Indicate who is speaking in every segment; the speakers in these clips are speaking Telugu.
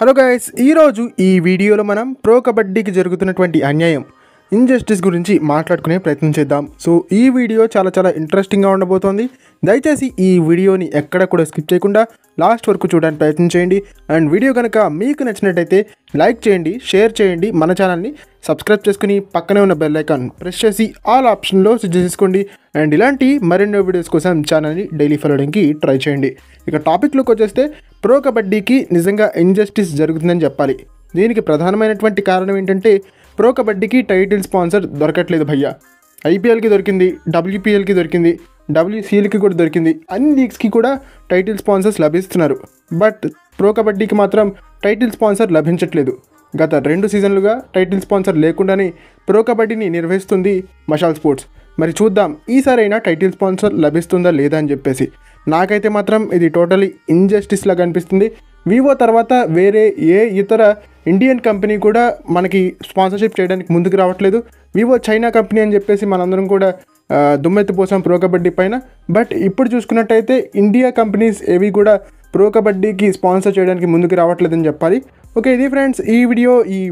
Speaker 1: హలో గైస్, ఈరోజు ఈ వీడియోలో మనం ప్రో కబడ్డీకి జరుగుతున్నటువంటి అన్యాయం, ఇన్జస్టిస్ గురించి మాట్లాడుకునే ప్రయత్నం చేద్దాం. సో ఈ వీడియో చాలా ఇంట్రెస్టింగ్గా ఉండబోతోంది. దయచేసి ఈ వీడియోని ఎక్కడ కూడా స్కిప్ చేయకుండా లాస్ట్ వరకు చూడడానికి ప్రయత్నం చేయండి. అండ్ వీడియో కనుక మీకు నచ్చినట్టయితే లైక్ చేయండి, షేర్ చేయండి, మన ఛానల్ని సబ్స్క్రైబ్ చేసుకుని పక్కనే ఉన్న బెల్ ఐకాన్ ప్రెస్ చేసి ఆల్ ఆప్షన్లో సెట్ చేసుకోండి. అండ్ ఇలాంటి మరెన్నో వీడియోస్ కోసం ఛానల్ని డైలీ ఫాలో చేయడానికి ట్రై చేయండి. ఇక టాపిక్లోకి వచ్చేస్తే ప్రో కబడ్డీకి నిజంగా ఇన్జస్టిస్ జరుగుతుందని చెప్పాలి. దీనికి ప్రధానమైనటువంటి కారణం ఏంటంటే ప్రో కబడ్డీకి టైటిల్ స్పాన్సర్ దొరకట్లేదు భయ్య. ఐపీఎల్కి దొరికింది, డబ్ల్యూపీఎల్కి దొరికింది, డబ్ల్యూసీఎల్కి కూడా దొరికింది, అన్ని లీగ్స్కి కూడా టైటిల్ స్పాన్సర్స్ లభిస్తున్నారు. బట్ ప్రో కబడ్డీకి మాత్రం టైటిల్ స్పాన్సర్ లభించట్లేదు. గత 2 సీజన్లుగా టైటిల్ స్పాన్సర్ లేకుండానే ప్రో కబడ్డీని నిర్వహిస్తుంది మషాల్ స్పోర్ట్స్. మరి చూద్దాం ఈసారైనా టైటిల్ స్పాన్సర్ లభిస్తుందా లేదా అని చెప్పేసి. నాకైతే మాత్రం ఇది టోటలీ ఇన్జస్టిస్ లాగా అనిపిస్తుంది. వివో తర్వాత వేరే ఏ ఇతర ఇండియన్ కంపెనీ కూడా మనకి స్పాన్సర్షిప్ చేయడానికి ముందుకు రావట్లేదు. వివో చైనా కంపెనీ అని చెప్పేసి మనందరం కూడా దుమ్మెత్తిపోసాం ప్రో కబడ్డీ పైన. బట్ ఇప్పుడు చూసుకున్నట్టయితే ఇండియా కంపెనీస్ ఏవి కూడా ప్రో కబడ్డీకి స్పాన్సర్ చేయడానికి ముందుకు రావట్లేదని చెప్పాలి. ఓకే, ఇది ఫ్రెండ్స్ ఈ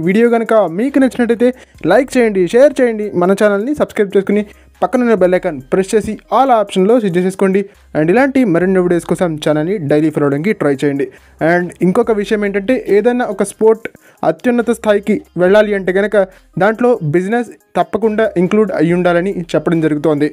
Speaker 1: వీడియో కనుక మీకు నచ్చినట్టయితే లైక్ చేయండి, షేర్ చేయండి, మన ఛానల్ని సబ్స్క్రైబ్ చేసుకుని పక్కనున్న బెల్ ఐకాన్ ప్రెస్ చేసి ఆల్ ఆప్షన్లో సెట్ చేసుకోండి. అండ్ ఇలాంటి మరిన్ని వీడియోస్ కోసం ఛానల్ని డైలీ ఫాలో అవడానికి ట్రై చేయండి. అండ్ ఇంకొక విషయం ఏంటంటే, ఏదైనా ఒక స్పోర్ట్ అత్యున్నత స్థాయికి వెళ్ళాలి అంటే కనుక దాంట్లో బిజినెస్ తప్పకుండా ఇంక్లూడ్ అయ్యి ఉండాలని చెప్పడం జరుగుతోంది.